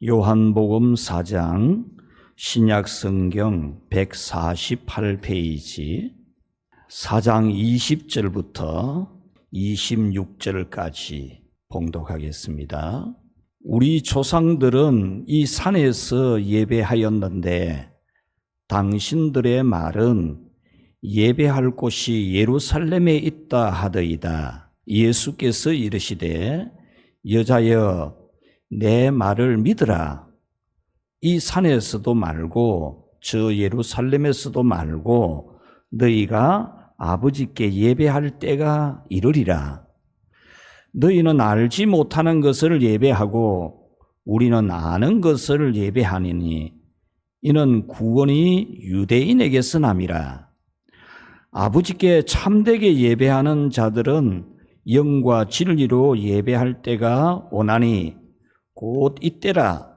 요한복음 4장 신약성경 148페이지 4장 20절부터 26절까지 봉독하겠습니다. 우리 조상들은 이 산에서 예배하였는데 당신들의 말은 예배할 곳이 예루살렘에 있다 하더이다. 예수께서 이르시되 여자여 내 말을 믿으라. 이 산에서도 말고 저 예루살렘에서도 말고 너희가 아버지께 예배할 때가 이르리라. 너희는 알지 못하는 것을 예배하고 우리는 아는 것을 예배하니니 이는 구원이 유대인에게서 남이라. 아버지께 참되게 예배하는 자들은 영과 진리로 예배할 때가 오나니 곧 이때라.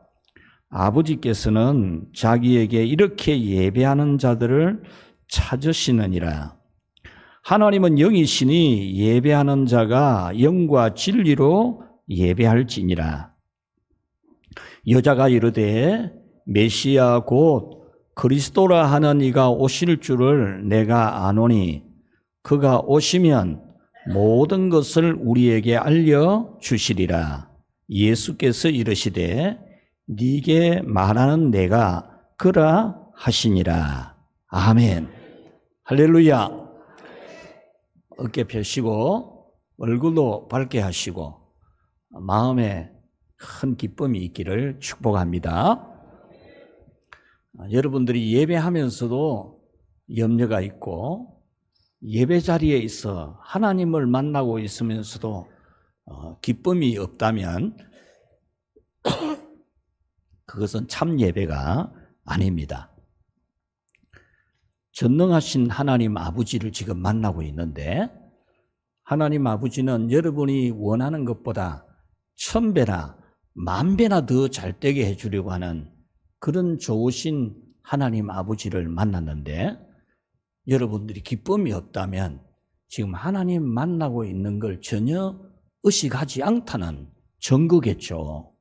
아버지께서는 자기에게 이렇게 예배하는 자들을 찾으시느니라. 하나님은 영이시니 예배하는 자가 영과 진리로 예배할지니라. 여자가 이르되 메시아 곧 그리스도라 하는 이가 오실 줄을 내가 아노니 그가 오시면 모든 것을 우리에게 알려주시리라. 예수께서 이르시되 네게 말하는 내가 그라 하시니라. 아멘. 할렐루야. 어깨 펴시고 얼굴도 밝게 하시고 마음에 큰 기쁨이 있기를 축복합니다. 여러분들이 예배하면서도 염려가 있고 예배 자리에 있어 하나님을 만나고 있으면서도 기쁨이 없다면 그것은 참 예배가 아닙니다. 전능하신 하나님 아버지를 지금 만나고 있는데 하나님 아버지는 여러분이 원하는 것보다 1000배나 10,000배나 더 잘되게 해주려고 하는 그런 좋으신 하나님 아버지를 만났는데 여러분들이 기쁨이 없다면 지금 하나님 만나고 있는 걸 전혀 의식하지 않다는 증거겠죠.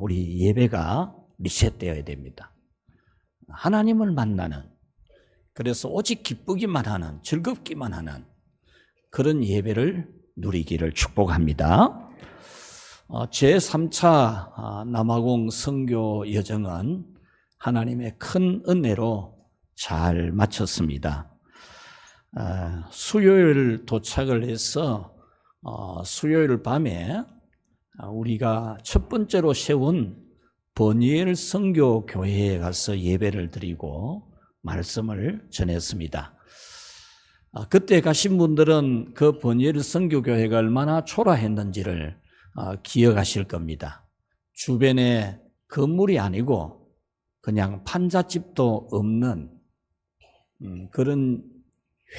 우리 예배가 리셋되어야 됩니다. 하나님을 만나는, 그래서 오직 기쁘기만 하는, 즐겁기만 하는 그런 예배를 누리기를 축복합니다. 제3차 남아공 선교 여정은 하나님의 큰 은혜로 잘 마쳤습니다. 수요일 도착을 해서 수요일 밤에 우리가 첫 번째로 세운 버니엘 선교 교회에 가서 예배를 드리고 말씀을 전했습니다. 그때 가신 분들은 그 버니엘 선교 교회가 얼마나 초라했는지를 기억하실 겁니다. 주변에 건물이 아니고 그냥 판잣집도 없는 그런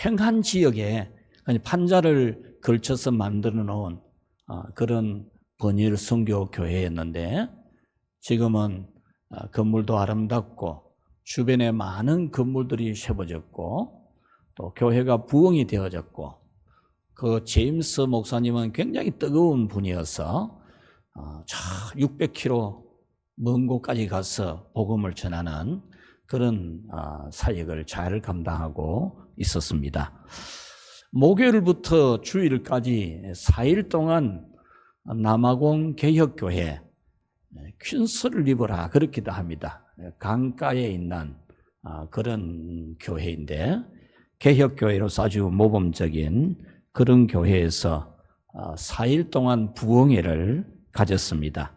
횡한 지역에 판자를 걸쳐서 만들어 놓은 그런 버니엘 선교 교회였는데 지금은 건물도 아름답고 주변에 많은 건물들이 세워졌고 또 교회가 부흥이 되어졌고 그 제임스 목사님은 굉장히 뜨거운 분이어서 600km 먼 곳까지 가서 복음을 전하는 그런 사역을 잘 감당하고 있었습니다. 목요일부터 주일까지 4일 동안 남아공 개혁교회 퀸스 리버라 그렇기도 합니다. 강가에 있는 그런 교회인데 개혁교회로서 아주 모범적인 그런 교회에서 4일 동안 부흥회를 가졌습니다.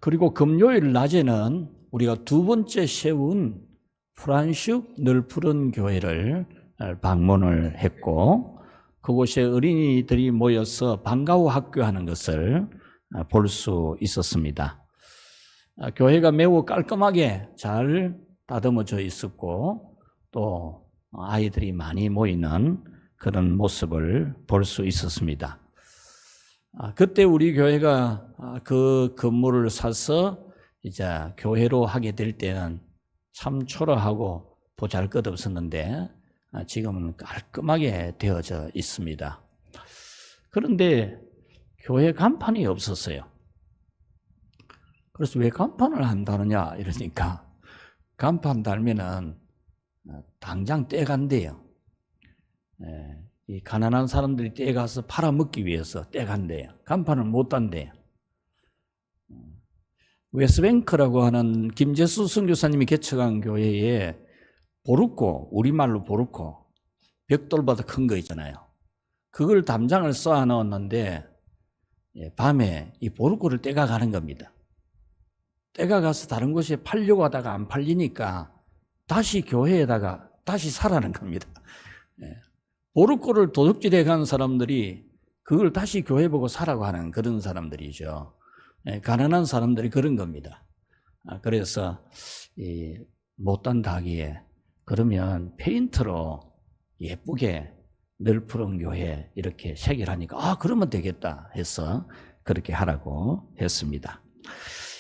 그리고 금요일 낮에는 우리가 두 번째 세운 프란슈 널푸른 교회를 방문을 했고 그곳에 어린이들이 모여서 방과후 학교하는 것을 볼 수 있었습니다. 교회가 매우 깔끔하게 잘 다듬어져 있었고 또 아이들이 많이 모이는 그런 모습을 볼 수 있었습니다. 그때 우리 교회가 그 건물을 사서 이제 교회로 하게 될 때는 참 초라하고 보잘것없었는데 지금은 깔끔하게 되어져 있습니다. 그런데 교회 간판이 없었어요. 그래서 왜 간판을 안 다느냐 이러니까 간판 달면은 당장 떼간대요. 이 가난한 사람들이 떼가서 팔아먹기 위해서 떼간대요. 간판을 못 단대요. 웨스뱅크라고 하는 김재수 선교사님이 개척한 교회에 보르코, 우리말로 보르코, 벽돌보다 큰 거 있잖아요. 그걸 담장을 쌓아 넣었는데 밤에 이 보르코를 떼가 가는 겁니다. 떼가 가서 다른 곳에 팔려고 하다가 안 팔리니까 다시 교회에다가 다시 사라는 겁니다. 보르코를 도둑질해 간 사람들이 그걸 다시 교회 보고 사라고 하는 그런 사람들이죠. 가난한 사람들이 그런 겁니다. 그래서 못단다 하기에 그러면 페인트로 예쁘게 널푸른 교회 이렇게 새길하니까 그러면 되겠다 해서 그렇게 하라고 했습니다.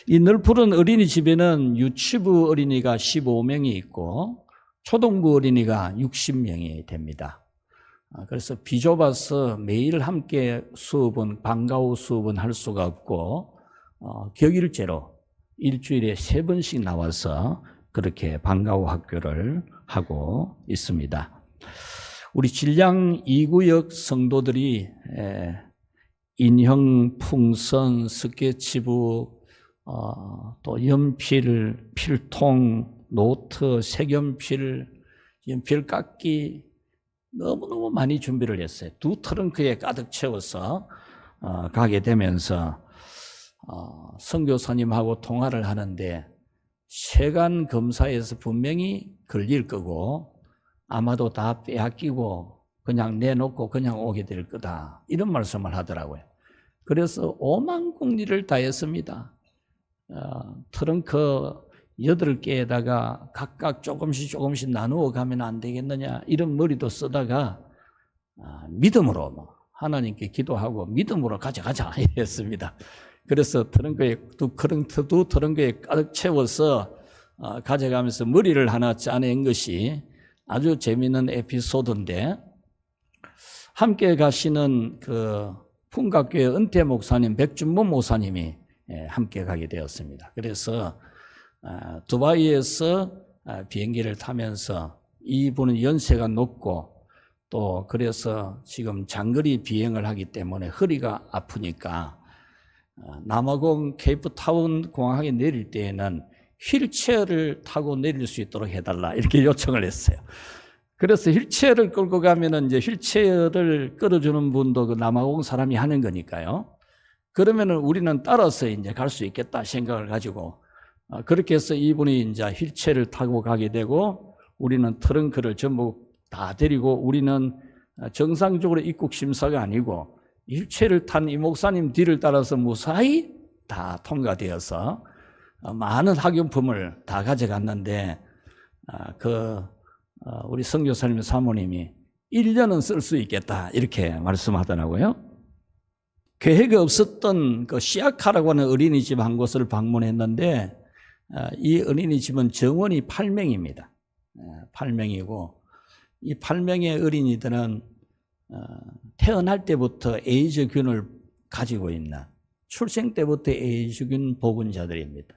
이 널푸른 어린이집에는 유치부 어린이가 15명이 있고 초등부 어린이가 60명이 됩니다. 그래서 비좁아서 매일 함께 수업은 방과 후 수업은 할 수가 없고 격일제로 일주일에 3번씩 나와서 그렇게 방과 후 학교를 하고 있습니다. 우리 진량 2구역 성도들이 인형, 풍선, 스케치북, 또 연필, 필통, 노트, 색연필, 연필깎이 너무너무 많이 준비를 했어요. 2트렁크에 가득 채워서 가게 되면서 선교사님하고 통화를 하는데 세관 검사에서 분명히 걸릴 거고 아마도 다 빼앗기고 그냥 내놓고 그냥 오게 될 거다 이런 말씀을 하더라고요. 그래서 오만국리를 다했습니다. 트렁크 8개에다가 각각 조금씩 나누어 가면 안 되겠느냐 이런 머리도 쓰다가 믿음으로 하나님께 기도하고 믿음으로 가져가자 했습니다. 그래서 트렁크에 두 트렁크에 가득 채워서 가져가면서 머리를 하나 짜낸 것이 아주 재미있는 에피소드인데 함께 가시는 그 풍각교회 은퇴 목사님 백준모 목사님이 함께 가게 되었습니다. 그래서 두바이에서 비행기를 타면서 이분은 연세가 높고 또 그래서 지금 장거리 비행을 하기 때문에 허리가 아프니까 남아공 케이프타운 공항에 내릴 때에는 휠체어를 타고 내릴 수 있도록 해달라 이렇게 요청을 했어요. 그래서 휠체어를 끌고 가면은 이제 휠체어를 끌어주는 분도 그 남아공 사람이 하는 거니까요. 그러면은 우리는 따라서 이제 갈 수 있겠다 생각을 가지고 그렇게 해서 이분이 이제 휠체어를 타고 가게 되고 우리는 트렁크를 전부 다 데리고 우리는 정상적으로 입국 심사가 아니고 휠체어를 탄 이 목사님 뒤를 따라서 무사히 다 통과되어서 많은 학용품을 다 가져갔는데 우리 선교사님 사모님이 1년은 쓸 수 있겠다 이렇게 말씀하더라고요. 계획이 없었던 그 시아카라고 하는 어린이집 한 곳을 방문했는데 이 어린이집은 정원이 8명입니다. 8명이고 이 8명의 어린이들은 태어날 때부터 에이즈균을 가지고 있는 출생 때부터 에이즈균 보건자들입니다.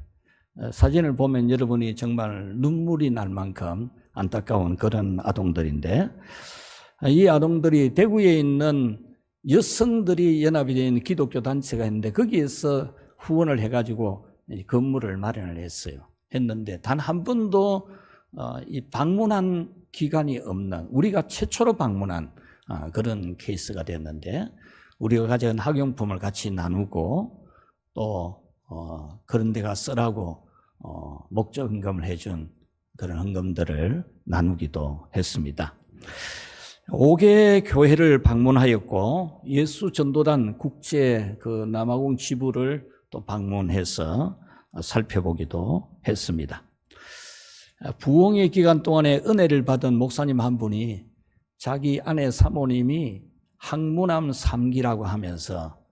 사진을 보면 여러분이 정말 눈물이 날 만큼 안타까운 그런 아동들인데 이 아동들이 대구에 있는 여성들이 연합이 되어 있는 기독교 단체가 있는데 거기에서 후원을 해가지고 건물을 마련을 했는데 단 한 번도 이 방문한 기간이 없는 우리가 최초로 방문한 그런 케이스가 됐는데 우리가 가져온 학용품을 같이 나누고 또 그런 데가 쓰라고 목적 헌금을 해준 그런 헌금들을 나누기도 했습니다. 5개 교회를 방문하였고 예수 전도단 국제 그 남아공 지부를 또 방문해서 살펴보기도 했습니다. 부흥의 기간 동안에 은혜를 받은 목사님 한 분이 자기 아내 사모님이 항문암 3기라고 하면서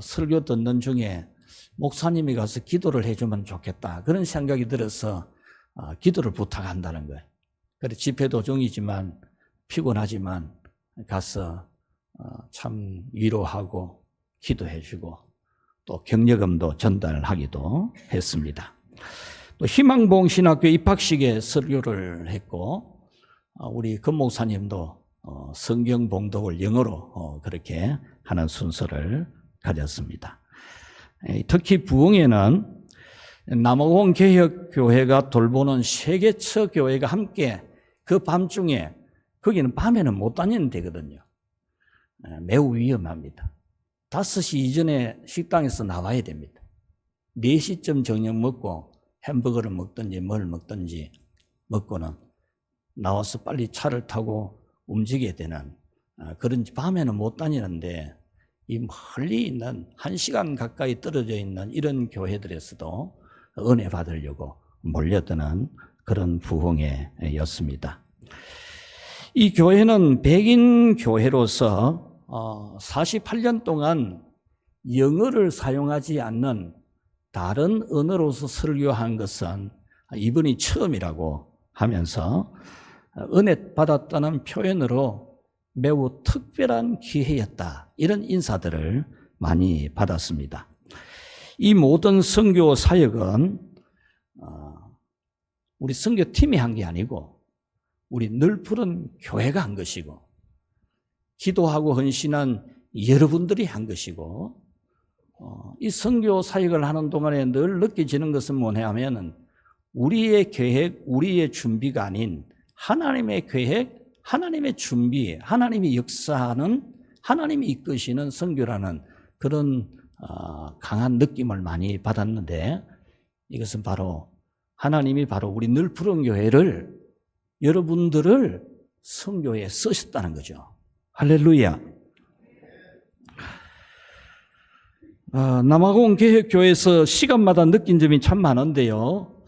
설교 듣는 중에 목사님이 가서 기도를 해주면 좋겠다 그런 생각이 들어서 기도를 부탁한다는 거예요. 그래서 집회 도중이지만 피곤하지만 가서 참 위로하고 기도해주고 또 격려금도 전달하기도 했습니다. 또 희망봉 신학교 입학식에 설교를 했고 우리 금 목사님도 성경 봉독을 영어로 그렇게 하는 순서를 가졌습니다. 특히 부흥회는 남아공 개혁교회가 돌보는 세계처 교회가 함께 그 밤중에, 거기는 밤에는 못 다니는 데거든요. 매우 위험합니다. 5시 이전에 식당에서 나와야 됩니다. 4시쯤 저녁 먹고 햄버거를 먹든지 뭘 먹든지 먹고는 나와서 빨리 차를 타고 움직여야 되는 그런 밤에는 못 다니는데 이 멀리 있는 1시간 가까이 떨어져 있는 이런 교회들에서도 은혜 받으려고 몰려드는 그런 부흥회였습니다. 이 교회는 백인 교회로서 48년 동안 영어를 사용하지 않는 다른 언어로서 설교한 것은 이번이 처음이라고 하면서 은혜 받았다는 표현으로 매우 특별한 기회였다. 이런 인사들을 많이 받았습니다. 이 모든 선교 사역은 우리 선교팀이 한 게 아니고 우리 늘푸른 교회가 한 것이고 기도하고 헌신한 여러분들이 한 것이고 이 선교 사역을 하는 동안에 늘 느껴지는 것은 뭐냐 하면 우리의 계획, 우리의 준비가 아닌 하나님의 계획, 하나님의 준비, 하나님이 역사하는, 하나님이 이끄시는 선교라는 그런 강한 느낌을 많이 받았는데 이것은 바로 하나님이 바로 우리 늘푸른 교회를 여러분들을 선교에 쓰셨다는 거죠. 할렐루야. 남아공 개혁교회에서 시간마다 느낀 점이 참 많은데요.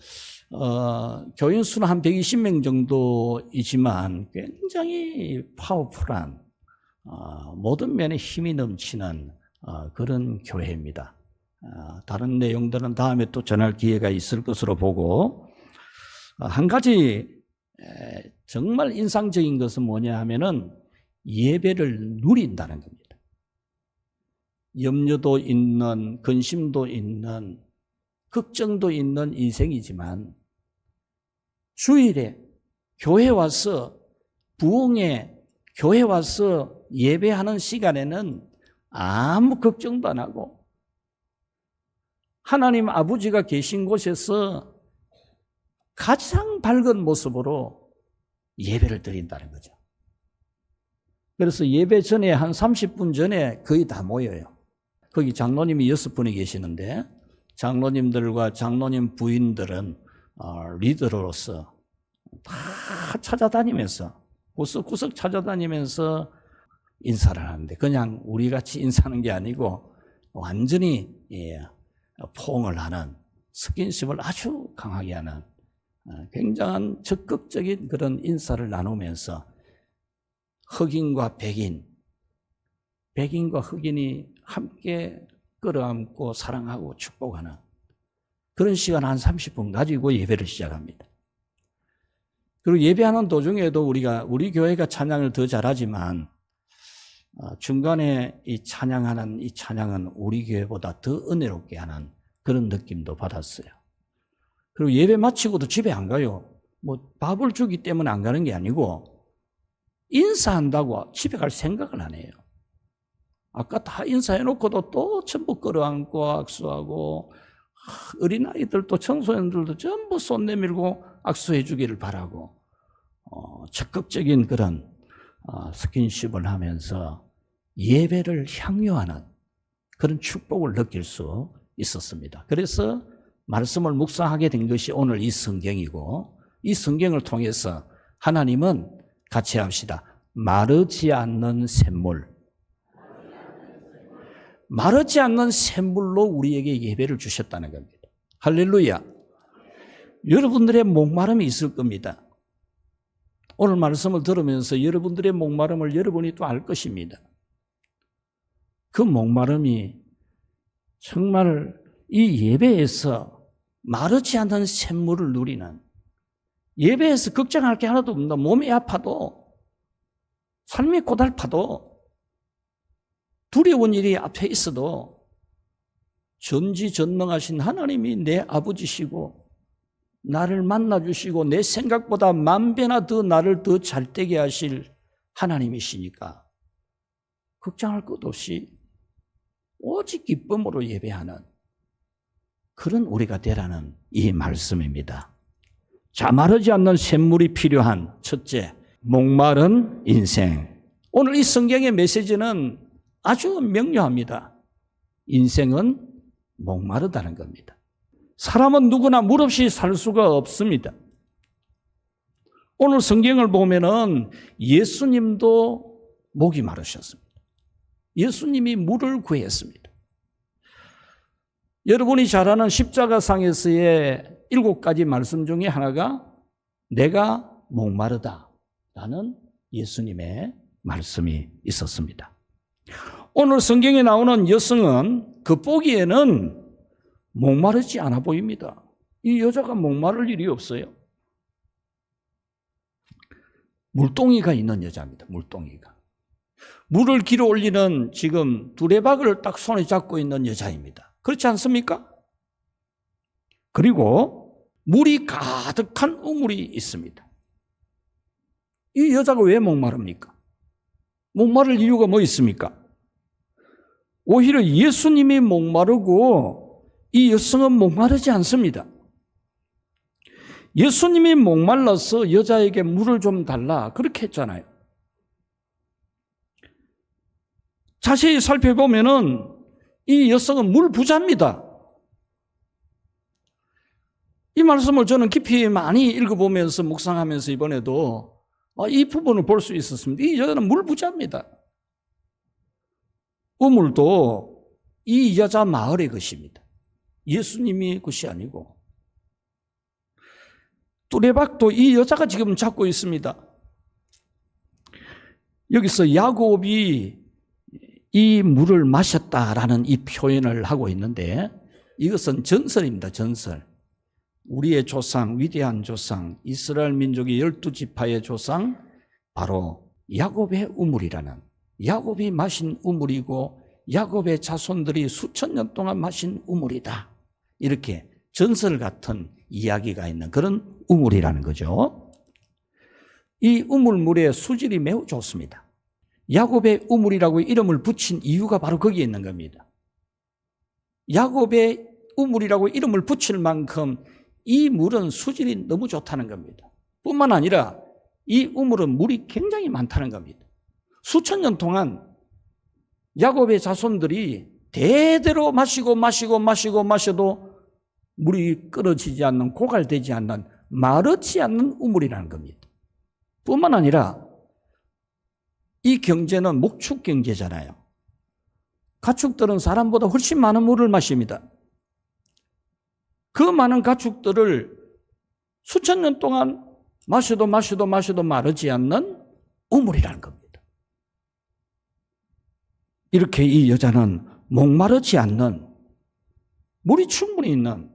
교인 수는 한 120명 정도이지만 굉장히 파워풀한 모든 면에 힘이 넘치는 그런 교회입니다. 다른 내용들은 다음에 또 전할 기회가 있을 것으로 보고 한 가지 정말 인상적인 것은 뭐냐 하면은 예배를 누린다는 겁니다. 염려도 있는, 근심도 있는, 걱정도 있는 인생이지만 주일에 교회 와서 부흥회 교회 와서 예배하는 시간에는 아무 걱정도 안 하고 하나님 아버지가 계신 곳에서 가장 밝은 모습으로 예배를 드린다는 거죠. 그래서 예배 전에 한 30분 전에 거의 다 모여요. 거기 장로님이 6분이 계시는데 장로님들과 장로님 부인들은 리더로서 다 찾아다니면서 구석구석 찾아다니면서 인사를 하는데 그냥 우리같이 인사하는 게 아니고 완전히 포옹을 하는 스킨십을 아주 강하게 하는 굉장한 적극적인 그런 인사를 나누면서 흑인과 백인과 흑인이 함께 끌어안고 사랑하고 축복하는 그런 시간 한 30분 가지고 예배를 시작합니다. 그리고 예배하는 도중에도 우리 교회가 찬양을 더 잘하지만 중간에 이 찬양하는 이 찬양은 우리 교회보다 더 은혜롭게 하는 그런 느낌도 받았어요. 그리고 예배 마치고도 집에 안 가요. 뭐 밥을 주기 때문에 안 가는 게 아니고 인사한다고 집에 갈 생각을 안 해요. 아까 다 인사해놓고도 또 전부 끌어안고 악수하고 어린아이들도 청소년들도 전부 손 내밀고 악수해 주기를 바라고 적극적인 그런 스킨십을 하면서 예배를 향유하는 그런 축복을 느낄 수 있었습니다. 그래서 말씀을 묵상하게 된 것이 오늘 이 성경이고 이 성경을 통해서 하나님은 같이 합시다. 마르지 않는 샘물. 마르지 않는 샘물로 우리에게 예배를 주셨다는 겁니다. 할렐루야. 여러분들의 목마름이 있을 겁니다. 오늘 말씀을 들으면서 여러분들의 목마름을 여러분이 또 알 것입니다. 그 목마름이 정말 이 예배에서 마르지 않는 샘물을 누리는 예배에서 걱정할 게 하나도 없는 몸이 아파도 삶이 고달파도 두려운 일이 앞에 있어도 전지전능하신 하나님이 내 아버지시고 나를 만나주시고 내 생각보다 만 배나 더 나를 더 잘되게 하실 하나님이시니까 걱정할 것 없이 오직 기쁨으로 예배하는 그런 우리가 되라는 이 말씀입니다. 자마르지 않는 샘물이 필요한 첫째, 목마른 인생. 오늘 이 성경의 메시지는 아주 명료합니다. 인생은 목마르다는 겁니다. 사람은 누구나 물 없이 살 수가 없습니다. 오늘 성경을 보면은 예수님도 목이 마르셨습니다. 예수님이 물을 구했습니다. 여러분이 잘 아는 십자가상에서의 7가지 말씀 중에 하나가 내가 목마르다라는 예수님의 말씀이 있었습니다. 오늘 성경에 나오는 여성은 겉보기에는 목마르지 않아 보입니다. 이 여자가 목마를 일이 없어요. 물동이가 있는 여자입니다. 물동이가. 물을 길어 올리는 지금 두레박을 딱 손에 잡고 있는 여자입니다. 그렇지 않습니까? 그리고 물이 가득한 우물이 있습니다. 이 여자가 왜 목마릅니까? 목마를 이유가 뭐 있습니까? 오히려 예수님이 목마르고 이 여성은 목마르지 않습니다. 예수님이 목말라서 여자에게 물을 좀 달라 그렇게 했잖아요. 자세히 살펴보면은 이 여성은 물 부자입니다. 이 말씀을 저는 깊이 많이 읽어보면서 묵상하면서 이번에도 이 부분을 볼 수 있었습니다. 이 여자는 물 부자입니다. 우물도 이 여자 마을의 것입니다. 예수님이 것이 아니고. 두레박도 이 여자가 지금 잡고 있습니다. 여기서 야곱이 이 물을 마셨다라는 이 표현을 하고 있는데 이것은 전설입니다. 전설. 우리의 조상, 위대한 조상, 이스라엘 민족의 12지파의 조상 바로 야곱의 우물이라는, 야곱이 마신 우물이고 야곱의 자손들이 수천 년 동안 마신 우물이다. 이렇게 전설 같은 이야기가 있는 그런 우물이라는 거죠. 이 우물물의 수질이 매우 좋습니다. 야곱의 우물이라고 이름을 붙인 이유가 바로 거기에 있는 겁니다. 야곱의 우물이라고 이름을 붙일 만큼 이 물은 수질이 너무 좋다는 겁니다. 뿐만 아니라 이 우물은 물이 굉장히 많다는 겁니다. 수천 년 동안 야곱의 자손들이 대대로 마셔도 물이 끊어지지 않는, 고갈되지 않는, 마르지 않는 우물이라는 겁니다. 뿐만 아니라 이 경제는 목축 경제잖아요. 가축들은 사람보다 훨씬 많은 물을 마십니다. 그 많은 가축들을 수천 년 동안 마셔도 마르지 않는 우물이라는 겁니다. 이렇게 이 여자는 목마르지 않는, 물이 충분히 있는,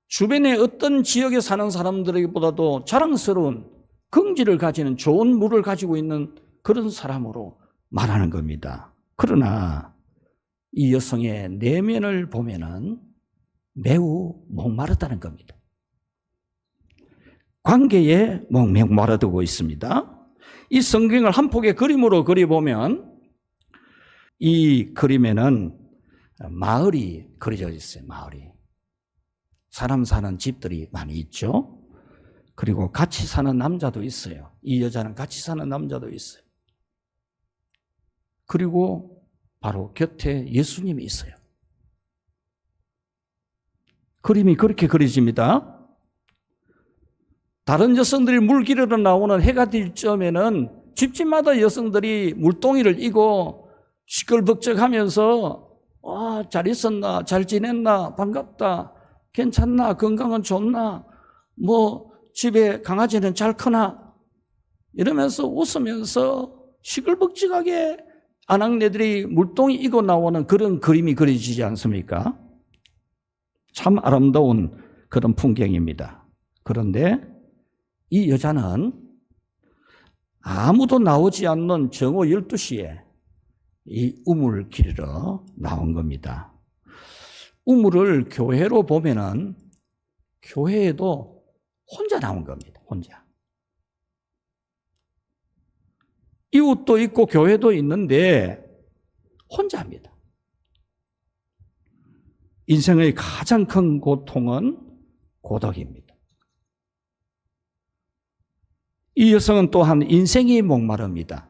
주변의 어떤 지역에 사는 사람들에게보다도 자랑스러운 긍지를 가지는 좋은 물을 가지고 있는 그런 사람으로 말하는 겁니다. 그러나 이 여성의 내면을 보면은 매우 목마르다는 겁니다. 관계에 목마르다고 있습니다. 이 성경을 한 폭의 그림으로 그려보면 이 그림에는 마을이 그려져 있어요. 마을이. 사람 사는 집들이 많이 있죠. 그리고 같이 사는 남자도 있어요. 이 여자는 같이 사는 남자도 있어요. 그리고 바로 곁에 예수님이 있어요. 그림이 그렇게 그려집니다. 다른 여성들이 물 기르러 나오는 해가 질 점에는 집집마다 여성들이 물동이를 이고 시끌벅적하면서 잘 있었나? 잘 지냈나? 반갑다. 괜찮나? 건강은 좋나? 집에 강아지는 잘 크나? 이러면서 웃으면서 시끌벅적하게 아낙네들이 물동이 이고 나오는 그런 그림이 그려지지 않습니까? 참 아름다운 그런 풍경입니다. 그런데 이 여자는 아무도 나오지 않는 정오 12시에 이 우물 기르러 나온 겁니다. 우물을 교회로 보면은 교회에도 혼자 나온 겁니다. 혼자. 이웃도 있고 교회도 있는데 혼자입니다. 인생의 가장 큰 고통은 고독입니다. 이 여성은 또한 인생이 목마릅니다.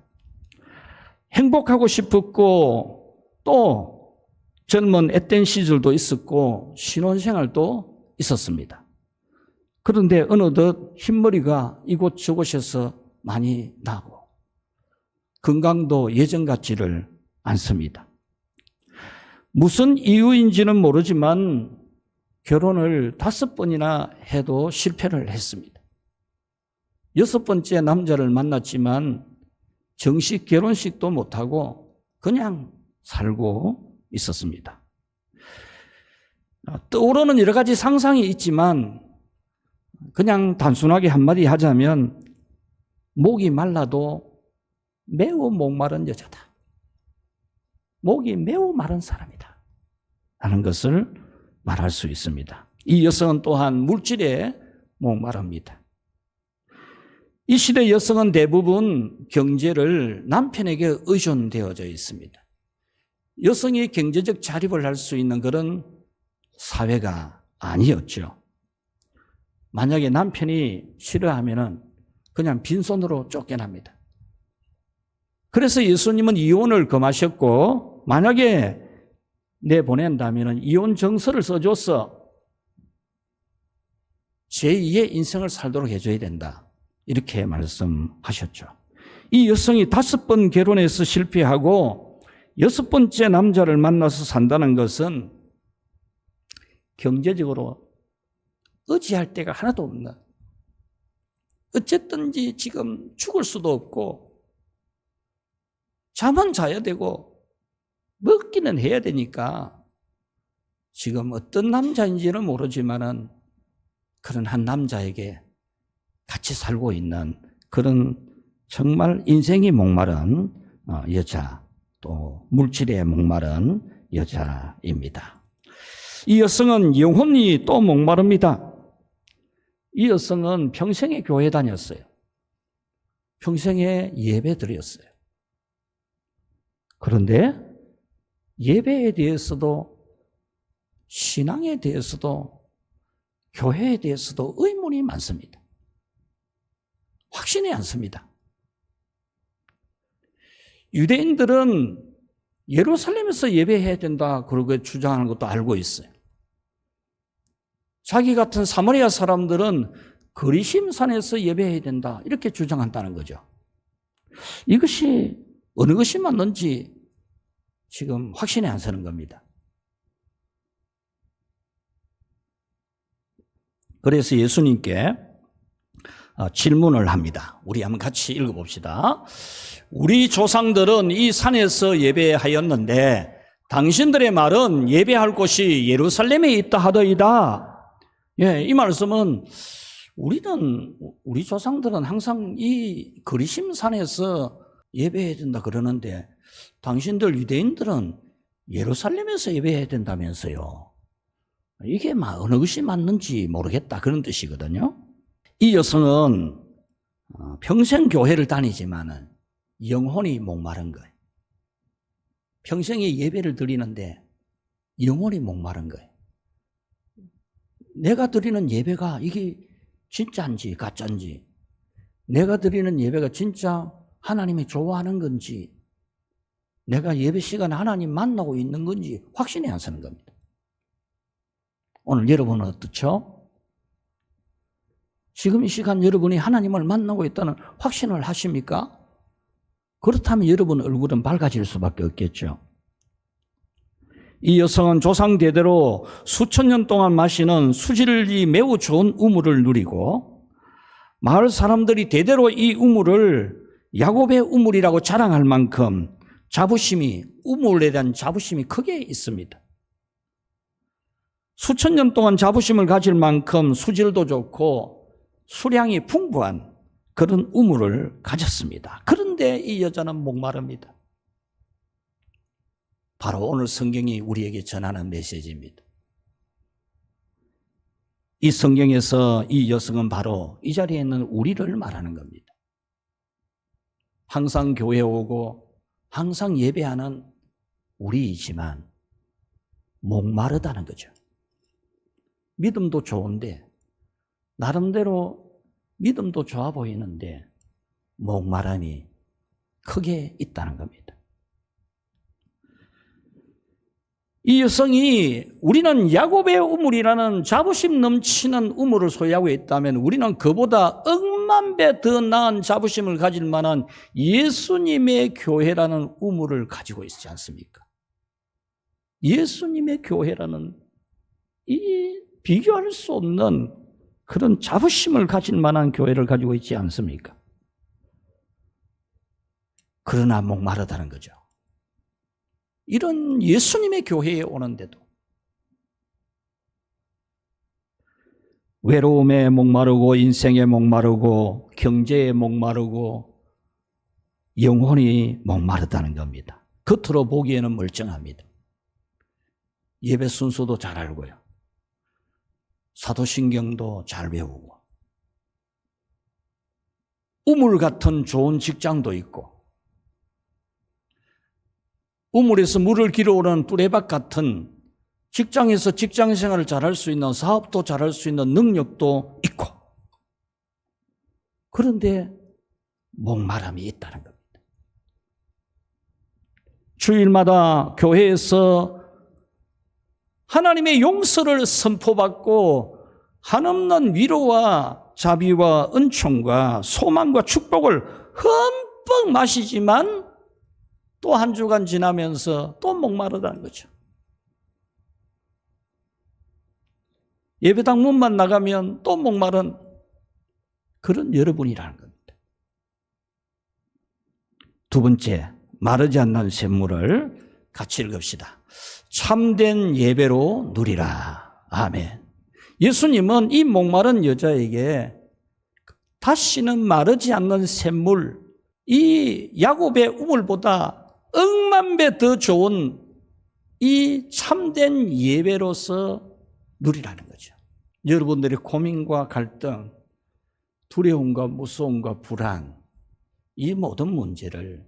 행복하고 싶었고 또 젊은 앳된 시절도 있었고 신혼생활도 있었습니다. 그런데 어느덧 흰머리가 이곳저곳에서 많이 나고 건강도 예전 같지를 않습니다. 무슨 이유인지는 모르지만 결혼을 5번이나 해도 실패를 했습니다. 6번째 남자를 만났지만 정식 결혼식도 못하고 그냥 살고 있었습니다. 떠오르는 여러 가지 상상이 있지만 그냥 단순하게 한마디 하자면 목이 말라도 매우 목마른 여자다. 목이 매우 마른 사람이다. 하는 것을 말할 수 있습니다. 이 여성은 또한 물질에 목마릅니다. 이 시대 여성은 대부분 경제를 남편에게 의존되어져 있습니다. 여성이 경제적 자립을 할 수 있는 그런 사회가 아니었죠. 만약에 남편이 싫어하면은 그냥 빈손으로 쫓겨납니다. 그래서 예수님은 이혼을 금하셨고 만약에 내보낸다면 이혼 정서를 써줘서 제2의 인생을 살도록 해줘야 된다. 이렇게 말씀하셨죠. 이 여성이 5번 결혼해서 실패하고 6번째 남자를 만나서 산다는 것은 경제적으로 의지할 데가 하나도 없는, 어쨌든지 지금 죽을 수도 없고 잠은 자야 되고 먹기는 해야 되니까 지금 어떤 남자인지는 모르지만은 그런 한 남자에게 같이 살고 있는 그런 정말 인생이 목마른 여자, 또 물질에 목마른 여자입니다. 이 여성은 영혼이 또 목마릅니다. 이 여성은 평생에 교회 다녔어요. 평생에 예배 드렸어요. 그런데 예배에 대해서도 신앙에 대해서도 교회에 대해서도 의문이 많습니다. 확신이 않습니다. 유대인들은 예루살렘에서 예배해야 된다 그러고 주장하는 것도 알고 있어요. 자기 같은 사마리아 사람들은 거리심산에서 예배해야 된다 이렇게 주장한다는 거죠. 이것이 어느 것이 맞는지 지금 확신이 안 서는 겁니다. 그래서 예수님께 질문을 합니다. 우리 한번 같이 읽어봅시다. 우리 조상들은 이 산에서 예배하였는데 당신들의 말은 예배할 곳이 예루살렘에 있다 하더이다. 예, 이 말씀은 우리 조상들은 항상 이 거리심 산에서 예배해야 된다 그러는데 당신들 유대인들은 예루살렘에서 예배해야 된다면서요. 이게 어느 것이 맞는지 모르겠다 그런 뜻이거든요. 이 여성은 평생 교회를 다니지만은 영혼이 목마른 거예요. 평생에 예배를 드리는데 영혼이 목마른 거예요. 내가 드리는 예배가 이게 진짜인지 가짜인지, 내가 드리는 예배가 진짜 하나님이 좋아하는 건지, 내가 예배 시간에 하나님 만나고 있는 건지 확신이 안 서는 겁니다. 오늘 여러분은 어떻죠? 지금 이 시간 여러분이 하나님을 만나고 있다는 확신을 하십니까? 그렇다면 여러분 얼굴은 밝아질 수밖에 없겠죠. 이 여성은 조상 대대로 수천 년 동안 마시는 수질이 매우 좋은 우물을 누리고 마을 사람들이 대대로 이 우물을 야곱의 우물이라고 자랑할 만큼 자부심이, 우물에 대한 자부심이 크게 있습니다. 수천 년 동안 자부심을 가질 만큼 수질도 좋고 수량이 풍부한 그런 우물을 가졌습니다. 그런데 이 여자는 목마릅니다. 바로 오늘 성경이 우리에게 전하는 메시지입니다. 이 성경에서 이 여성은 바로 이 자리에 있는 우리를 말하는 겁니다. 항상 교회 오고 항상 예배하는 우리이지만 목마르다는 거죠. 믿음도 좋은데, 나름대로 믿음도 좋아 보이는데 목마름이 크게 있다는 겁니다. 이 여성이 우리는 야곱의 우물이라는 자부심 넘치는 우물을 소유하고 있다면 우리는 그보다 억만 배 더 나은 자부심을 가질 만한 예수님의 교회라는 우물을 가지고 있지 않습니까? 예수님의 교회라는 이 비교할 수 없는 그런 자부심을 가질 만한 교회를 가지고 있지 않습니까? 그러나 목마르다는 거죠. 이런 예수님의 교회에 오는데도 외로움에 목마르고 인생에 목마르고 경제에 목마르고 영혼이 목마르다는 겁니다. 겉으로 보기에는 멀쩡합니다. 예배 순서도 잘 알고요. 사도신경도 잘 배우고 우물 같은 좋은 직장도 있고 우물에서 물을 길어오는 뚜레박 같은 직장에서 직장 생활을 잘할 수 있는, 사업도 잘할 수 있는 능력도 있고, 그런데 목마름이 있다는 겁니다. 주일마다 교회에서 하나님의 용서를 선포받고 한없는 위로와 자비와 은총과 소망과 축복을 흠뻑 마시지만 또 한 주간 지나면서 또 목마르다는 거죠. 예배당 문만 나가면 또 목마른 그런 여러분이라는 겁니다. 두 번째, 마르지 않는 샘물을 같이 읽읍시다. 참된 예배로 누리라. 아멘. 예수님은 이 목마른 여자에게 다시는 마르지 않는 샘물, 이 야곱의 우물보다 억만 배 더 좋은 이 참된 예배로서 누리라는 거죠. 여러분들의 고민과 갈등, 두려움과 무서움과 불안, 이 모든 문제를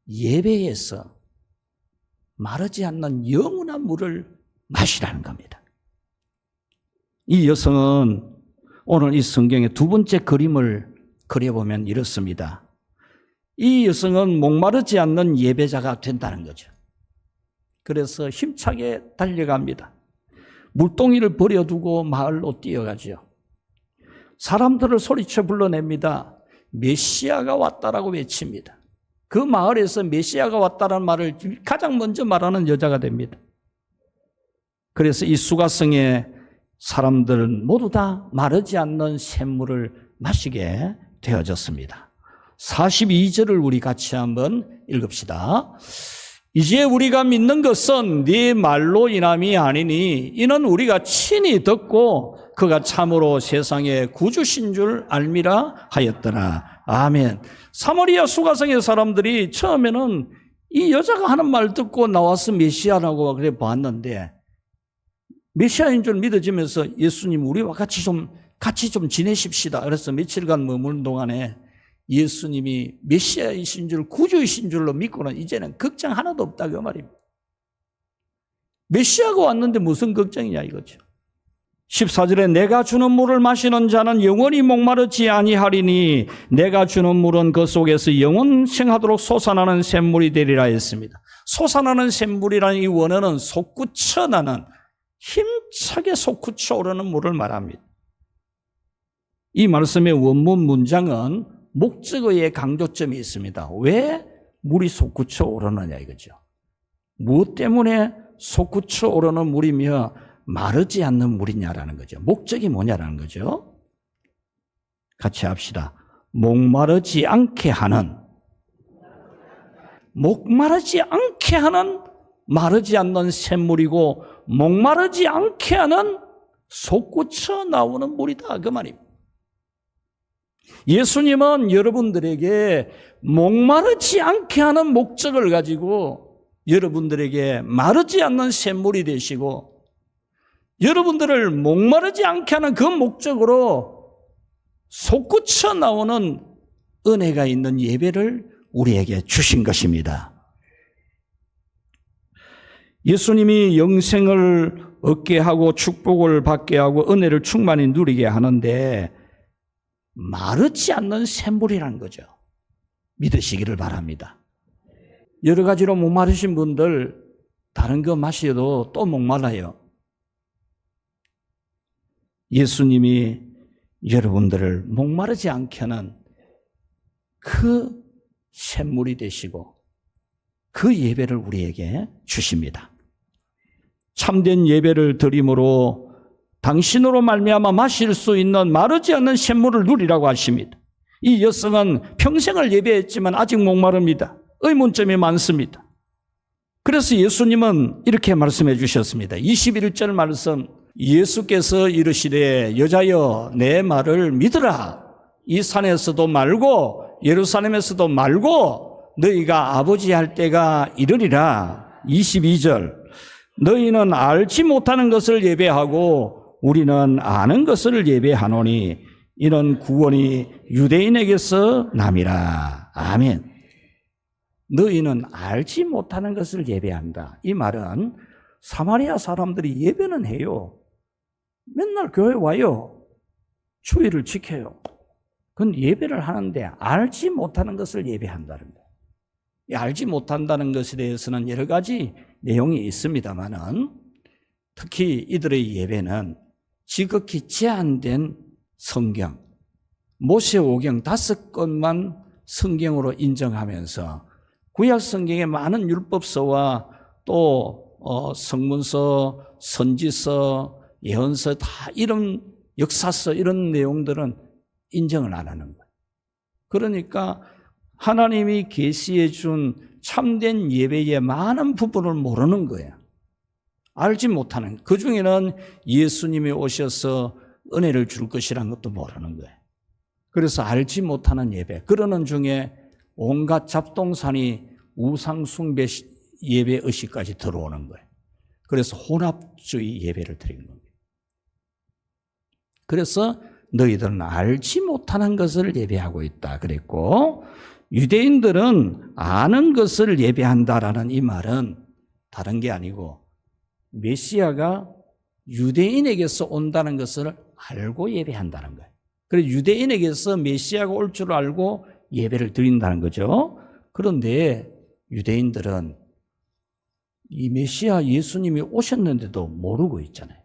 예배에서 마르지 않는 영원한 물을 마시라는 겁니다. 이 여성은 오늘 이 성경의 두 번째 그림을 그려보면 이렇습니다. 이 여성은 목마르지 않는 예배자가 된다는 거죠. 그래서 힘차게 달려갑니다. 물동이를 버려두고 마을로 뛰어가죠. 사람들을 소리쳐 불러냅니다. 메시아가 왔다라고 외칩니다. 그 마을에서 메시아가 왔다라는 말을 가장 먼저 말하는 여자가 됩니다. 그래서 이 수가성의 사람들은 모두 다 마르지 않는 샘물을 마시게 되어졌습니다. 42절을 우리 같이 한번 읽읍시다. 이제 우리가 믿는 것은 네 말로 인함이 아니니 이는 우리가 친히 듣고 그가 참으로 세상의 구주신 줄 알미라 하였더라. 아멘. 사마리아 수가성의 사람들이 처음에는 이 여자가 하는 말 듣고 나와서 메시아라고 그래 봤는데 메시아인 줄 믿어지면서 예수님 우리와 같이 좀 지내십시다. 그래서 며칠간 머무는 동안에 예수님이 메시아이신 줄 구주이신 줄로 믿고는 이제는 걱정 하나도 없다 그 말입니다. 메시아가 왔는데 무슨 걱정이냐 이거죠. 14절에 내가 주는 물을 마시는 자는 영원히 목마르지 아니하리니 내가 주는 물은 그 속에서 영원생하도록 솟아나는 샘물이 되리라 했습니다. 솟아나는 샘물이라는 이 원어는 솟구쳐 나는 힘차게 솟구쳐 오르는 물을 말합니다. 이 말씀의 원문 문장은 목적어의 강조점이 있습니다. 왜 물이 솟구쳐 오르느냐 이거죠. 무엇 때문에 솟구쳐 오르는 물이며 마르지 않는 물이냐라는 거죠. 목적이 뭐냐라는 거죠. 같이 합시다. 목마르지 않게 하는 마르지 않는 샘물이고 목마르지 않게 하는 솟구쳐 나오는 물이다 그 말입니다. 예수님은 여러분들에게 목마르지 않게 하는 목적을 가지고 여러분들에게 마르지 않는 샘물이 되시고 여러분들을 목마르지 않게 하는 그 목적으로 솟구쳐 나오는 은혜가 있는 예배를 우리에게 주신 것입니다. 예수님이 영생을 얻게 하고 축복을 받게 하고 은혜를 충만히 누리게 하는데 마르지 않는 샘물이라는 거죠. 믿으시기를 바랍니다. 여러 가지로 목마르신 분들 다른 거 마셔도 또 목말라요. 예수님이 여러분들을 목마르지 않게 하는 그 샘물이 되시고 그 예배를 우리에게 주십니다. 참된 예배를 드림으로 당신으로 말미암아 마실 수 있는 마르지 않는 샘물을 누리라고 하십니다. 이 여성은 평생을 예배했지만 아직 목마릅니다. 의문점이 많습니다. 그래서 예수님은 이렇게 말씀해 주셨습니다. 21절 말씀, 예수께서 이르시되 여자여 내 말을 믿으라. 이 산에서도 말고 예루살렘에서도 말고 너희가 아버지 할 때가 이르리라. 22절, 너희는 알지 못하는 것을 예배하고 우리는 아는 것을 예배하노니 이는 구원이 유대인에게서 남이라. 아멘. 너희는 알지 못하는 것을 예배한다. 이 말은 사마리아 사람들이 예배는 해요. 맨날 교회 와요. 주의를 지켜요. 그건 예배를 하는데 알지 못하는 것을 예배한다는 거예요. 알지 못한다는 것에 대해서는 여러 가지 내용이 있습니다만은 특히 이들의 예배는 지극히 제한된 성경, 모세오경 5권만 성경으로 인정하면서 구약 성경의 많은 율법서와 또 성문서, 선지서, 예언서 다 이런 역사서 이런 내용들은 인정을 안 하는 거예요. 그러니까 하나님이 계시해 준 참된 예배의 많은 부분을 모르는 거예요. 알지 못하는, 그 중에는 예수님이 오셔서 은혜를 줄 것이라는 것도 모르는 거예요. 그래서 알지 못하는 예배, 그러는 중에 온갖 잡동사니 우상숭배 예배 의식까지 들어오는 거예요. 그래서 혼합주의 예배를 드리는 겁니다. 그래서 너희들은 알지 못하는 것을 예배하고 있다 그랬고, 유대인들은 아는 것을 예배한다라는 이 말은 다른 게 아니고 메시아가 유대인에게서 온다는 것을 알고 예배한다는 거예요. 그래서 유대인에게서 메시아가 올 줄 알고 예배를 드린다는 거죠. 그런데 유대인들은 이 메시아 예수님이 오셨는데도 모르고 있잖아요.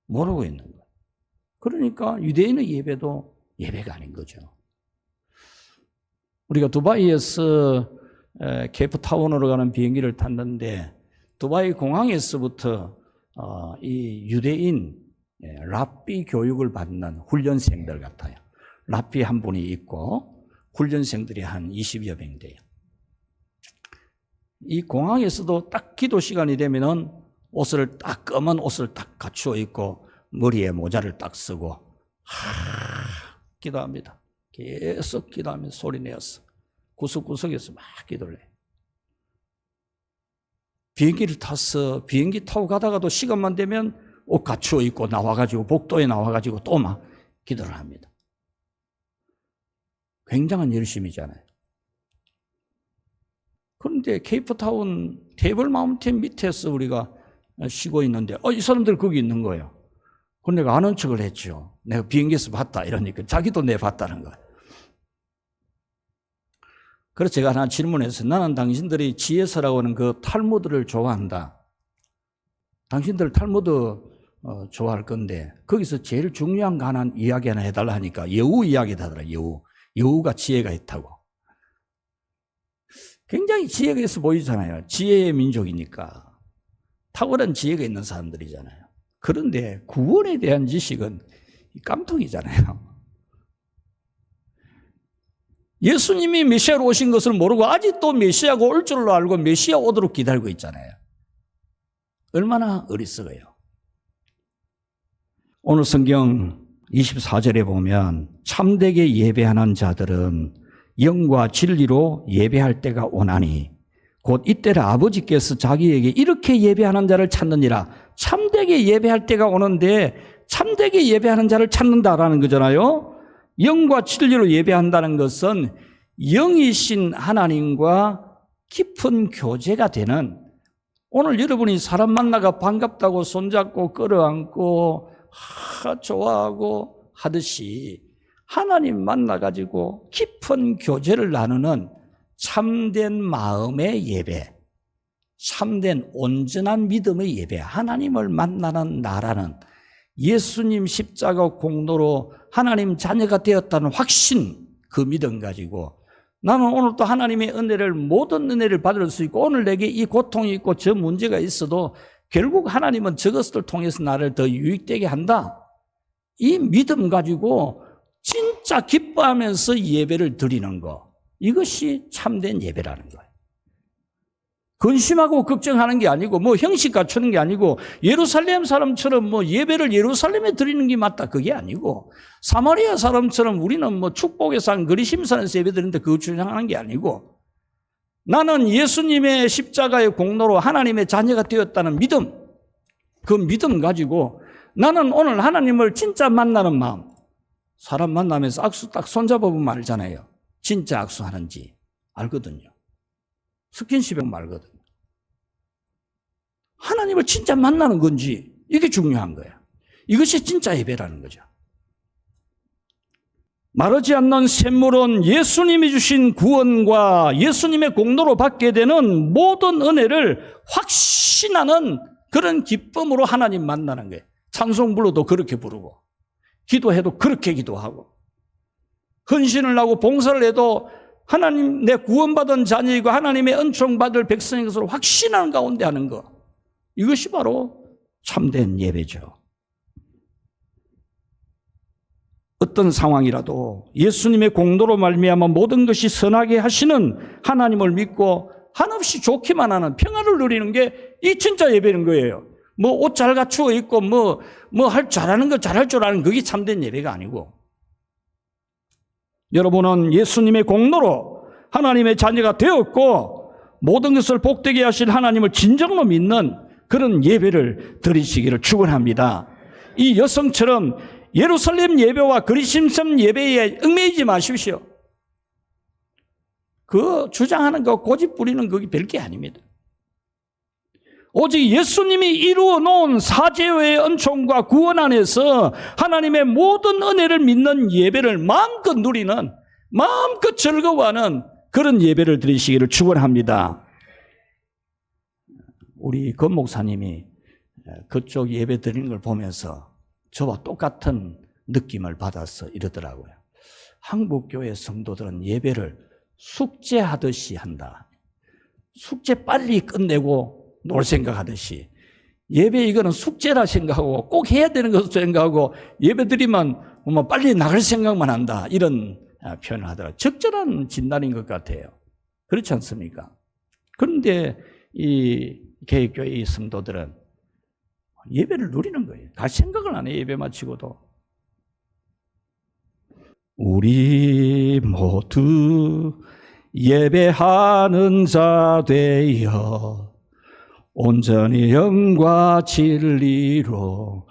모르고 있는 거예요. 그러니까 유대인의 예배도 예배가 아닌 거죠. 우리가 두바이에서 케이프타운으로 가는 비행기를 탔는데 두바이 공항에서부터 이 유대인 랍비 교육을 받는 훈련생들 같아요. 랍비 한 분이 있고 훈련생들이 한 20여 명 돼요. 이 공항에서도 딱 기도 시간이 되면은 옷을 딱 검은 옷을 딱 갖추어 입고 머리에 모자를 딱 쓰고 기도합니다. 계속 기도하면서 소리 내었어. 구석구석에서 막 기도를 해. 비행기를 타서 비행기 타고 가다가도 시간만 되면 옷 갖추어 입고 나와가지고 복도에 나와가지고 또 막 기도를 합니다. 굉장한 열심이잖아요. 그런데 케이프타운 테이블 마운틴 밑에서 우리가 쉬고 있는데 이 사람들 거기 있는 거예요. 그럼 내가 아는 척을 했죠. 내가 비행기에서 봤다 이러니까 자기도 내 봤다는 거예요. 그래서 제가 하나 질문해서 나는 당신들이 지혜서라고 하는 그 탈무드를 좋아한다. 당신들 탈무드 좋아할 건데 거기서 제일 중요한 거 하나 이야기 하나 해달라 하니까 여우 이야기를 하더라. 여우가 지혜가 있다고. 굉장히 지혜가 있어 보이잖아요. 지혜의 민족이니까. 탁월한 지혜가 있는 사람들이잖아요. 그런데 구원에 대한 지식은 깜통이잖아요. 예수님이 메시아로 오신 것을 모르고 아직도 메시아가 올 줄로 알고 메시아 오도록 기다리고 있잖아요. 얼마나 어리석어요. 오늘 성경 24절에 보면 참되게 예배하는 자들은 영과 진리로 예배할 때가 오나니 곧 이때라 아버지께서 자기에게 이렇게 예배하는 자를 찾느니라. 참되게 예배할 때가 오는데 참되게 예배하는 자를 찾는다라는 거잖아요. 영과 진리로 예배한다는 것은 영이신 하나님과 깊은 교제가 되는, 오늘 여러분이 사람 만나가 반갑다고 손잡고 끌어안고 좋아하고 하듯이 하나님 만나가지고 깊은 교제를 나누는 참된 마음의 예배, 참된 온전한 믿음의 예배, 하나님을 만나는 나라는 예수님 십자가 공로로 하나님 자녀가 되었다는 확신, 그 믿음 가지고 나는 오늘 또 하나님의 은혜를, 모든 은혜를 받을 수 있고, 오늘 내게 이 고통이 있고 저 문제가 있어도 결국 하나님은 저것을 통해서 나를 더 유익되게 한다. 이 믿음 가지고 진짜 기뻐하면서 예배를 드리는 거, 이것이 참된 예배라는 거예요. 근심하고 걱정하는 게 아니고, 뭐 형식 갖추는 게 아니고, 예루살렘 사람처럼 뭐 예배를 예루살렘에 드리는 게 맞다, 그게 아니고, 사마리아 사람처럼 우리는 뭐 축복의 산 그리심산에서 예배 드리는데 그거 주장하는 게 아니고, 나는 예수님의 십자가의 공로로 하나님의 자녀가 되었다는 믿음, 그 믿음 가지고 나는 오늘 하나님을 진짜 만나는 마음. 사람 만나면서 악수 딱 손잡아보면 알잖아요. 진짜 악수하는지 알거든요. 스킨십에 보면 알거든요. 하나님을 진짜 만나는 건지, 이게 중요한 거야. 이것이 진짜 예배라는 거죠. 마르지 않는 샘물은 예수님이 주신 구원과 예수님의 공로로 받게 되는 모든 은혜를 확신하는 그런 기쁨으로 하나님 만나는 거예요. 찬송 불러도 그렇게 부르고, 기도해도 그렇게 기도하고, 헌신을 하고 봉사를 해도 하나님, 내 구원받은 자녀이고 하나님의 은총 받을 백성인 것으로 확신하는 가운데 하는 것, 이것이 바로 참된 예배죠. 어떤 상황이라도 예수님의 공로로 말미암아 모든 것이 선하게 하시는 하나님을 믿고 한없이 좋기만 하는 평안을 누리는 게 이 진짜 예배인 거예요. 뭐 옷 잘 갖추어 입고 뭐 잘하는 거 잘할 줄 아는 그게 참된 예배가 아니고, 여러분은 예수님의 공로로 하나님의 자녀가 되었고 모든 것을 복되게 하실 하나님을 진정으로 믿는 그런 예배를 드리시기를 축원합니다. 이 여성처럼 예루살렘 예배와 그리심산 예배에 얽매이지 마십시오. 그 주장하는 거, 고집 부리는 그게 별게 아닙니다. 오직 예수님이 이루어 놓은 사죄의 은총과 구원 안에서 하나님의 모든 은혜를 믿는 예배를 마음껏 누리는, 마음껏 즐거워하는 그런 예배를 드리시기를 축원합니다. 우리 권 목사님이 그쪽 예배 드리는 걸 보면서 저와 똑같은 느낌을 받아서 이러더라고요. 한국교회 성도들은 예배를 숙제하듯이 한다. 숙제 빨리 끝내고 놀 생각하듯이, 예배 이거는 숙제라 생각하고 꼭 해야 되는 것으로 생각하고 예배 드리면 뭐 빨리 나갈 생각만 한다, 이런 표현을 하더라고요. 적절한 진단인 것 같아요. 그렇지 않습니까? 그런데 이 개혁교회 성도들은 예배를 누리는 거예요. 갈 생각을 안 해요. 예배 마치고도. 우리 모두 예배하는 자 되어 온전히 영과 진리로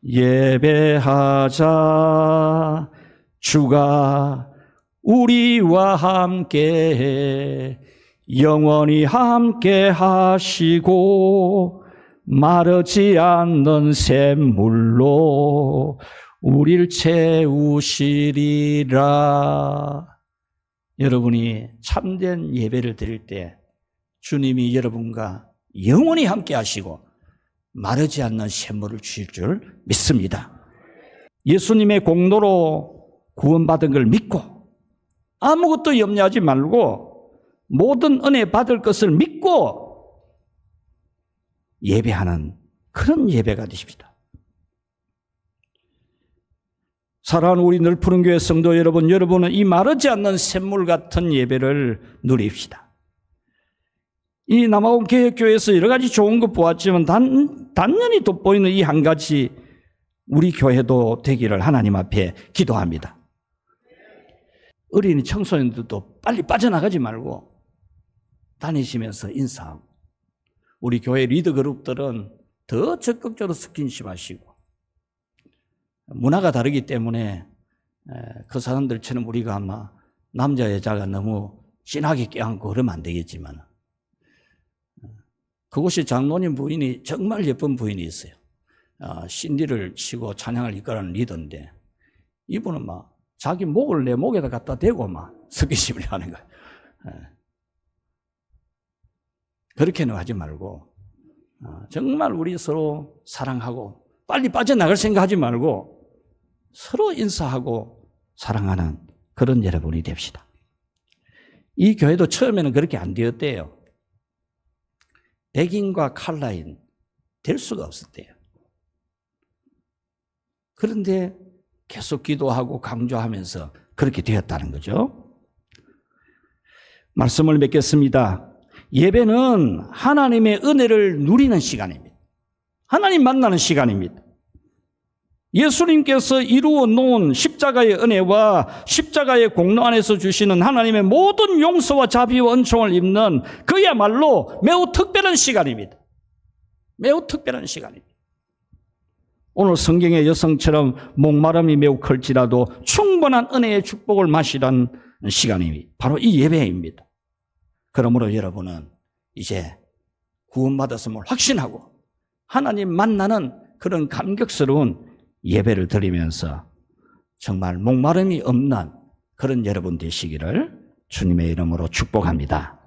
예배하자. 주가 우리와 함께 영원히 함께 하시고 마르지 않는 샘물로 우리를 채우시리라. 여러분이 참된 예배를 드릴 때 주님이 여러분과 영원히 함께 하시고 마르지 않는 샘물을 주실 줄 믿습니다. 예수님의 공로로 구원받은 걸 믿고 아무것도 염려하지 말고 모든 은혜 받을 것을 믿고 예배하는 그런 예배가 되십시다. 사랑하는 우리 늘푸른 교회 성도 여러분, 여러분은 이 마르지 않는 샘물 같은 예배를 누립시다. 이 남아공 개혁교회에서 여러 가지 좋은 것 보았지만 단연히 돋보이는 이 한 가지, 우리 교회도 되기를 하나님 앞에 기도합니다. 어린이 청소년들도 빨리 빠져나가지 말고 다니시면서 인사하고, 우리 교회 리더 그룹들은 더 적극적으로 스킨십 하시고, 문화가 다르기 때문에 그 사람들처럼 우리가 아마 남자 여자가 너무 진하게 껴안고 그러면 안 되겠지만, 그곳이 장로님 부인이 정말 예쁜 부인이 있어요. 신디를 치고 찬양을 이끌어가는 리더인데, 이분은 막 자기 목을 내 목에다 갖다 대고 막 스킨십을 하는 거예요. 그렇게는 하지 말고, 정말 우리 서로 사랑하고 빨리 빠져나갈 생각하지 말고 서로 인사하고 사랑하는 그런 여러분이 됩시다. 이 교회도 처음에는 그렇게 안 되었대요. 백인과 칼라인 될 수가 없었대요. 그런데 계속 기도하고 강조하면서 그렇게 되었다는 거죠. 말씀을 맺겠습니다. 예배는 하나님의 은혜를 누리는 시간입니다. 하나님 만나는 시간입니다. 예수님께서 이루어 놓은 십자가의 은혜와 십자가의 공로 안에서 주시는 하나님의 모든 용서와 자비와 은총을 입는 그야말로 매우 특별한 시간입니다. 매우 특별한 시간입니다. 오늘 성경의 여성처럼 목마름이 매우 클지라도 충분한 은혜의 축복을 마시라는 시간이 바로 이 예배입니다. 그러므로 여러분은 이제 구원받았음을 확신하고 하나님 만나는 그런 감격스러운 예배를 드리면서 정말 목마름이 없는 그런 여러분 되시기를 주님의 이름으로 축복합니다.